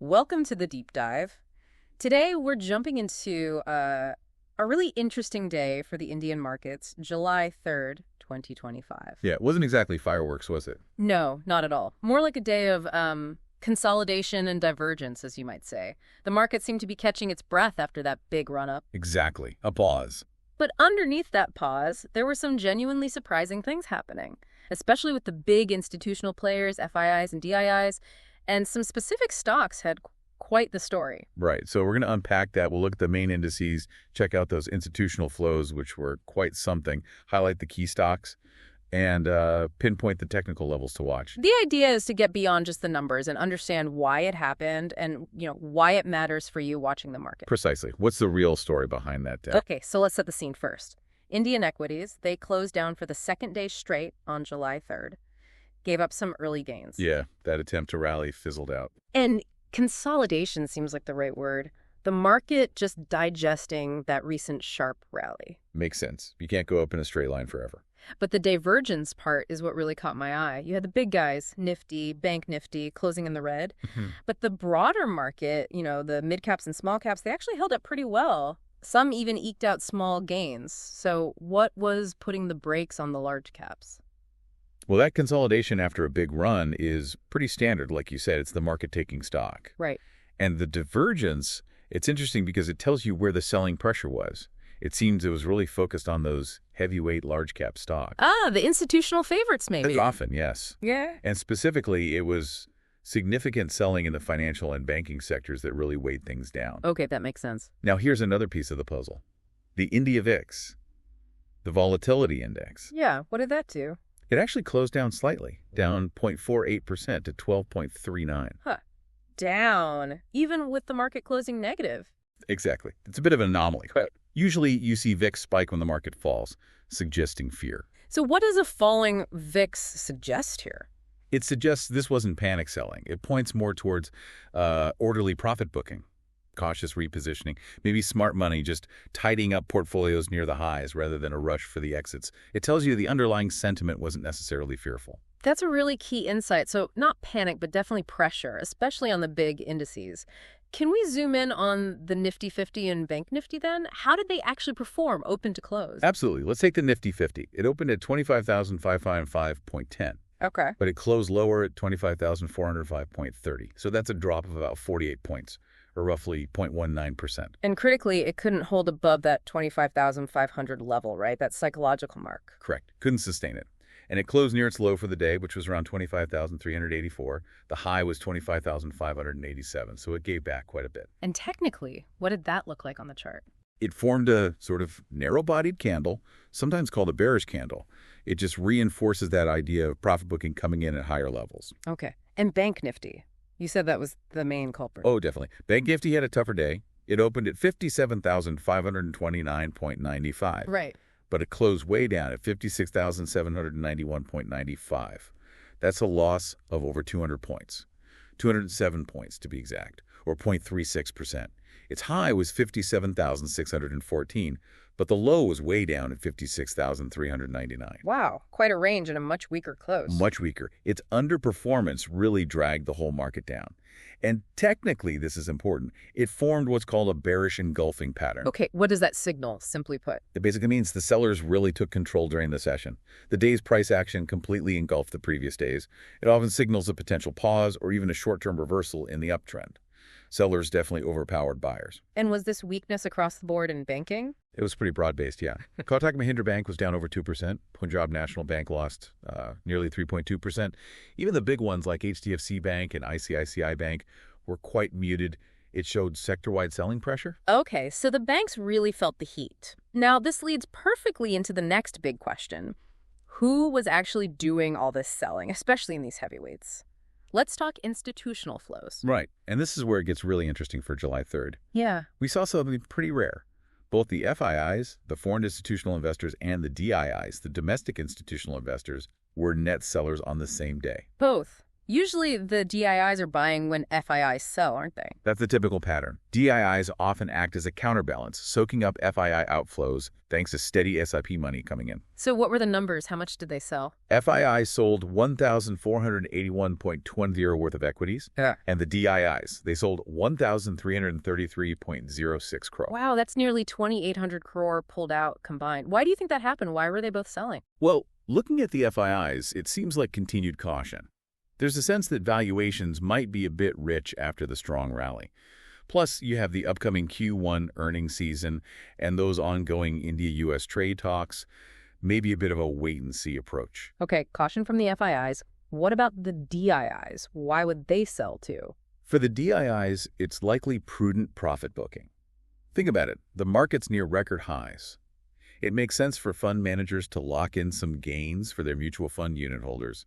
Welcome to the deep dive. Today we're jumping into a really interesting day for the Indian markets, July 3rd, 2025. Yeah, it wasn't exactly fireworks, was it? No, not at all. More like a day of consolidation and divergence, as you might say. The market seemed to be catching its breath after that big run-up. Exactly. A pause. But underneath that pause, there were some genuinely surprising things happening, especially with the big institutional players, FIIs and DIIs, and some specific stocks had quite the story. Right. So we're going to unpack that. We'll look at the main indices, check out those institutional flows, which were quite something, highlight the key stocks, and pinpoint the technical levels to watch. The idea is to get beyond just the numbers and understand why it happened and, why it matters for you watching the market. Precisely. What's the real story behind that day? Okay, so let's set the scene first. Indian equities, they closed down for the second day straight on July 3rd. Gave up some early gains. Yeah, that attempt to rally fizzled out. And consolidation seems like the right word. The market just digesting that recent sharp rally. Makes sense. You can't go up in a straight line forever. But the divergence part is what really caught my eye. You had the big guys, Nifty, Bank Nifty, closing in the red. But the broader market, the mid caps and small caps, they actually held up pretty well. Some even eked out small gains. So what was putting the brakes on the large caps? Well, that consolidation after a big run is pretty standard. Like you said, it's the market taking stock. Right. And the divergence, it's interesting because it tells you where the selling pressure was. It seems it was really focused on those heavyweight large cap stocks. Ah, the institutional favorites maybe. Often, yes. Yeah. And specifically, it was significant selling in the financial and banking sectors that really weighed things down. Okay, that makes sense. Now, here's another piece of the puzzle. The India VIX, the volatility index. Yeah, what did that do? It actually closed down slightly, down 0.48% to 12.39. Huh. Down, even with the market closing negative. Exactly. It's a bit of an anomaly. Usually, you see VIX spike when the market falls, suggesting fear. So what does a falling VIX suggest here? It suggests this wasn't panic selling. It points more towards orderly profit booking, cautious repositioning, maybe smart money just tidying up portfolios near the highs rather than a rush for the exits. It tells you the underlying sentiment wasn't necessarily fearful. That's a really key insight. So not panic, but definitely pressure, especially on the big indices. Can we zoom in on the Nifty50 and Bank Nifty then? How did they actually perform open to close? Absolutely. Let's take the Nifty50. It opened at 25,505.10. Okay. But it closed lower at 25,405.30. So that's a drop of about 48 points, or roughly 0.19%. And critically, it couldn't hold above that 25,500 level, right? That psychological mark. Correct. Couldn't sustain it. And it closed near its low for the day, which was around 25,384. The high was 25,587, so it gave back quite a bit. And technically, what did that look like on the chart? It formed a sort of narrow-bodied candle, sometimes called a bearish candle. It just reinforces that idea of profit booking coming in at higher levels. Okay. And Bank Nifty, you said that was the main culprit. Oh, definitely. Bank Nifty had a tougher day. It opened at 57,529.95. Right. But it closed way down at 56,791.95. That's a loss of over 200 points. 207 points, to be exact, or 0.36%. Its high was 57,614, but the low was way down at 56,399. Wow, quite a range and a much weaker close. Much weaker. Its underperformance really dragged the whole market down. And technically, this is important, it formed what's called a bearish engulfing pattern. Okay, what does that signal, simply put? It basically means the sellers really took control during the session. The day's price action completely engulfed the previous days. It often signals a potential pause or even a short-term reversal in the uptrend. Sellers definitely overpowered buyers. And was this weakness across the board in banking? It was pretty broad-based, yeah. Kotak Mahindra Bank was down over 2%. Punjab National Bank lost nearly 3.2%. Even the big ones like HDFC Bank and ICICI Bank were quite muted. It showed sector-wide selling pressure. Okay, so the banks really felt the heat. Now, this leads perfectly into the next big question. Who was actually doing all this selling, especially in these heavyweights? Let's talk institutional flows. Right, and this is where it gets really interesting for July 3rd. Yeah. We saw something pretty rare. Both the FIIs, the foreign institutional investors, and the DIIs, the domestic institutional investors, were net sellers on the same day. Both. Usually the DIIs are buying when FIIs sell, aren't they? That's the typical pattern. DIIs often act as a counterbalance, soaking up FII outflows thanks to steady SIP money coming in. So what were the numbers? How much did they sell? FII sold 1,481.20 worth of equities, and the DIIs, they sold 1,333.06 crore. Wow, that's nearly 2,800 crore pulled out combined. Why do you think that happened? Why were they both selling? Well, looking at the FIIs, it seems like continued caution. There's a sense that valuations might be a bit rich after the strong rally. Plus, you have the upcoming Q1 earnings season and those ongoing India-US trade talks, maybe a bit of a wait-and-see approach. Okay, caution from the FIIs. What about the DIIs? Why would they sell too? For the DIIs, it's likely prudent profit booking. Think about it. The market's near record highs. It makes sense for fund managers to lock in some gains for their mutual fund unit holders.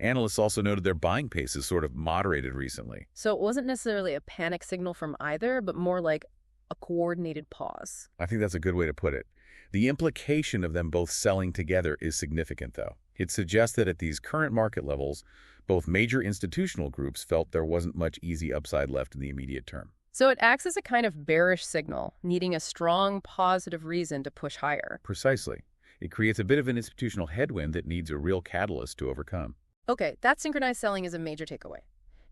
Analysts also noted their buying pace is sort of moderated recently. So it wasn't necessarily a panic signal from either, but more like a coordinated pause. I think that's a good way to put it. The implication of them both selling together is significant, though. It suggests that at these current market levels, both major institutional groups felt there wasn't much easy upside left in the immediate term. So it acts as a kind of bearish signal, needing a strong positive reason to push higher. Precisely. It creates a bit of an institutional headwind that needs a real catalyst to overcome. Okay, that synchronized selling is a major takeaway.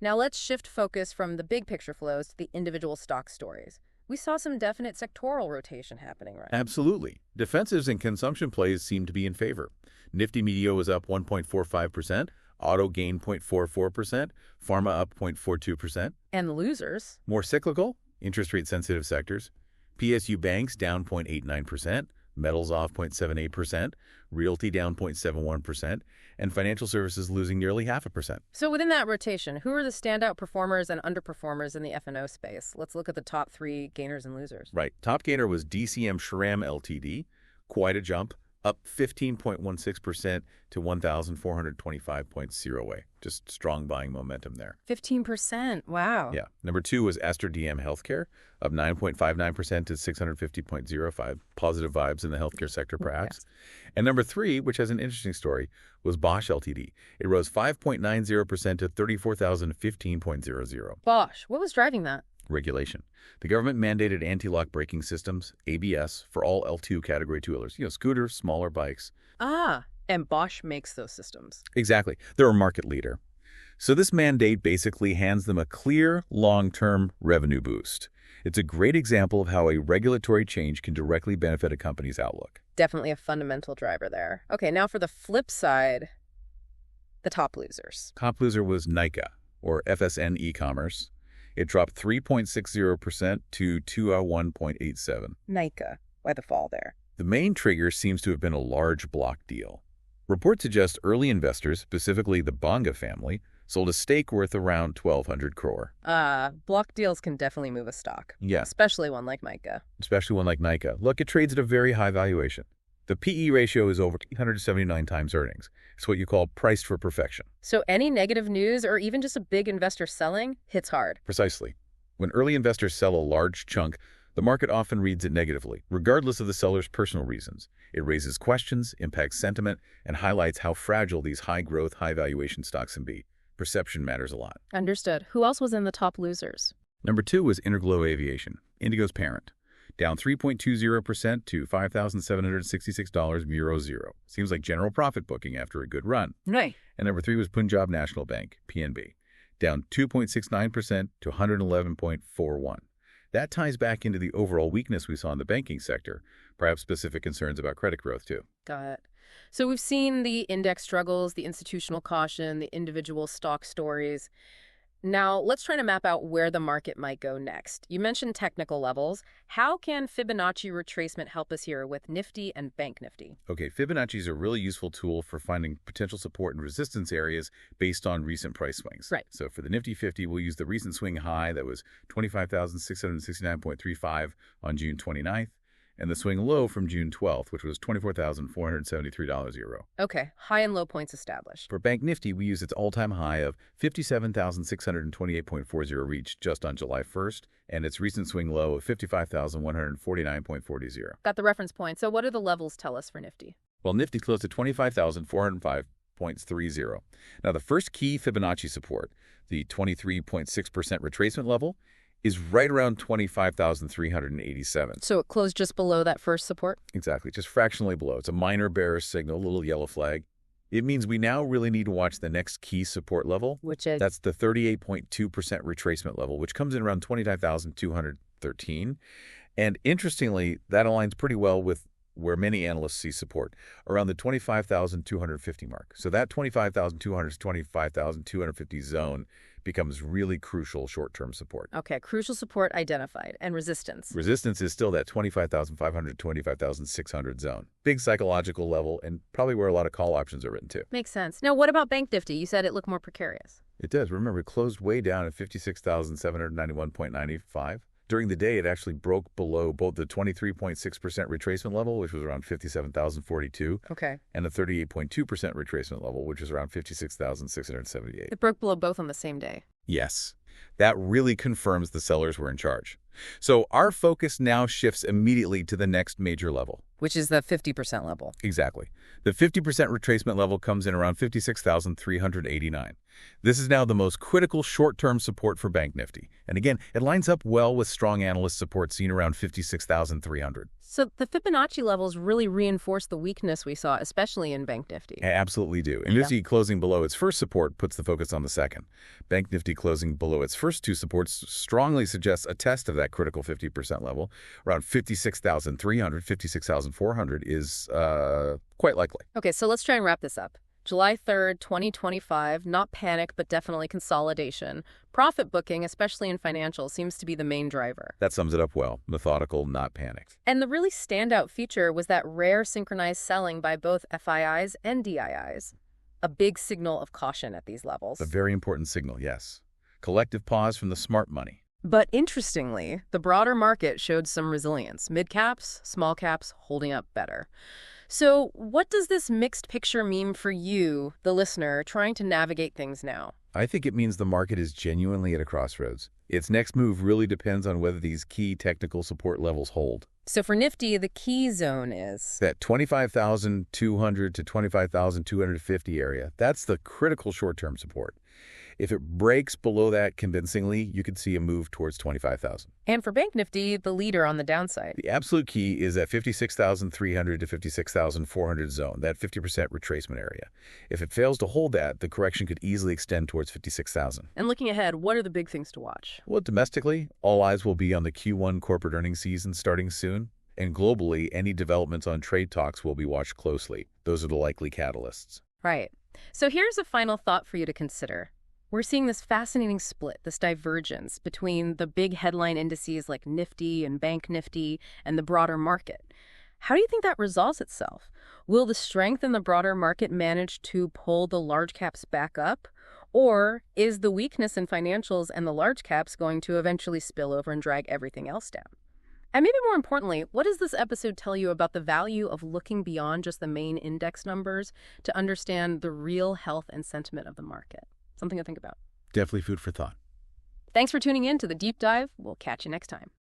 Now let's shift focus from the big picture flows to the individual stock stories. We saw some definite sectoral rotation happening, right? Absolutely. Defensives and consumption plays seem to be in favor. Nifty Media was up 1.45%, auto gained 0.44%, pharma up 0.42%. And the losers? More cyclical, interest rate sensitive sectors. PSU banks down 0.89%, metals off 0.78%, realty down 0.71%, and financial services losing nearly 0.5%. So within that rotation, who are the standout performers and underperformers in the F&O space? Let's look at the top three gainers and losers. Right. Top gainer was DCM Shram Ltd. Quite a jump, up 15.16% to 1,425.08. Just strong buying momentum there. 15%. Wow. Yeah. Number 2 was Aster DM Healthcare, up 9.59% to 650.05. Positive vibes in the healthcare sector, perhaps. Yes. And number 3, which has an interesting story, was Bosch Ltd. It rose 5.90% to 34,015.00. Bosch. What was driving that? Regulation. The government mandated anti-lock braking systems, ABS, for all L2 Category 2-wheelers. Scooters, smaller bikes. Ah, and Bosch makes those systems. Exactly. They're a market leader. So this mandate basically hands them a clear, long-term revenue boost. It's a great example of how a regulatory change can directly benefit a company's outlook. Definitely a fundamental driver there. Okay, now for the flip side, the top losers. Top loser was Nika, or FSN e-commerce. It dropped 3.60% to 201.87. Nika. Why the fall there? The main trigger seems to have been a large block deal. Reports suggest early investors, specifically the Bonga family, sold a stake worth around 1,200 crore. Block deals can definitely move a stock. Yeah. Especially one like Nika. Especially one like Nika. Look, it trades at a very high valuation. The PE ratio is over 879 times earnings. It's what you call priced for perfection. So any negative news or even just a big investor selling hits hard. Precisely. When early investors sell a large chunk, the market often reads it negatively, regardless of the seller's personal reasons. It raises questions, impacts sentiment, and highlights how fragile these high-growth, high-valuation stocks can be. Perception matters a lot. Understood. Who else was in the top losers? Number 2 was Interglow Aviation, Indigo's parent. Down 3.20% to $5,766.00. Seems like general profit booking after a good run. Right. And number 3 was Punjab National Bank, PNB. Down 2.69% to 111.41. That ties back into the overall weakness we saw in the banking sector, perhaps specific concerns about credit growth too. Got it. So we've seen the index struggles, the institutional caution, the individual stock stories. Now, let's try to map out where the market might go next. You mentioned technical levels. How can Fibonacci retracement help us here with Nifty and Bank Nifty? Okay, Fibonacci is a really useful tool for finding potential support and resistance areas based on recent price swings. Right. So for the Nifty50, we'll use the recent swing high that was 25,669.35 on June 29th. And the swing low from June 12th, which was $24,473.00. Okay, high and low points established. For Bank Nifty, we use its all-time high of 57,628.40 reached just on July 1st, and its recent swing low of 55,149.40. Got the reference point. So what do the levels tell us for Nifty? Well, Nifty closed at 25,405.04 6.30. Now, the first key Fibonacci support, the 23.6% retracement level, is right around 25,387. So it closed just below that first support? Exactly, just fractionally below. It's a minor bearish signal, a little yellow flag. It means we now really need to watch the next key support level. Which is? That's the 38.2% retracement level, which comes in around 29,213. And interestingly, that aligns pretty well with where many analysts see support, around the 25,250 mark. So that 25,200 to 25,250 zone becomes really crucial short-term support. Okay, crucial support identified. And resistance? Resistance is still that 25,500 to 25,600 zone. Big psychological level and probably where a lot of call options are written too. Makes sense. Now, what about Bank Nifty? You said it looked more precarious. It does. Remember, it closed way down at 56,791.95. During the day, it actually broke below both the 23.6% retracement level, which was around 57,042, okay, and the 38.2% retracement level, which was around 56,678. It broke below both on the same day. Yes. That really confirms the sellers were in charge. So our focus now shifts immediately to the next major level. Which is the 50% level. Exactly. The 50% retracement level comes in around 56,389. This is now the most critical short-term support for Bank Nifty. And again, it lines up well with strong analyst support seen around 56,300. So the Fibonacci levels really reinforce the weakness we saw, especially in Bank Nifty. Absolutely do. And Nifty closing below its first support puts the focus on the second. Bank Nifty closing below its first two supports strongly suggests a test of that critical 50% level. Around 56,300, 56,400 is quite likely. Okay, so let's try and wrap this up. July 3rd, 2025, not panic, but definitely consolidation. Profit booking, especially in financials, seems to be the main driver. That sums it up well. Methodical, not panicked. And the really standout feature was that rare synchronized selling by both FIIs and DIIs. A big signal of caution at these levels. A very important signal, yes. Collective pause from the smart money. But interestingly, the broader market showed some resilience. Mid-caps, small caps holding up better. So what does this mixed picture mean for you, the listener, trying to navigate things now? I think it means the market is genuinely at a crossroads. Its next move really depends on whether these key technical support levels hold. So for Nifty, the key zone is? That 25,200 to 25,250 area. That's the critical short-term support. If it breaks below that convincingly, you could see a move towards 25,000. And for Bank Nifty, the leader on the downside. The absolute key is that 56,300 to 56,400 zone, that 50% retracement area. If it fails to hold that, the correction could easily extend towards 56,000. And looking ahead, what are the big things to watch? Well, domestically, all eyes will be on the Q1 corporate earnings season starting soon. And globally, any developments on trade talks will be watched closely. Those are the likely catalysts. Right. So here's a final thought for you to consider. We're seeing this fascinating split, this divergence between the big headline indices like Nifty and Bank Nifty and the broader market. How do you think that resolves itself? Will the strength in the broader market manage to pull the large caps back up? Or is the weakness in financials and the large caps going to eventually spill over and drag everything else down? And maybe more importantly, what does this episode tell you about the value of looking beyond just the main index numbers to understand the real health and sentiment of the market? Something to think about. Definitely food for thought. Thanks for tuning in to The Deep Dive. We'll catch you next time.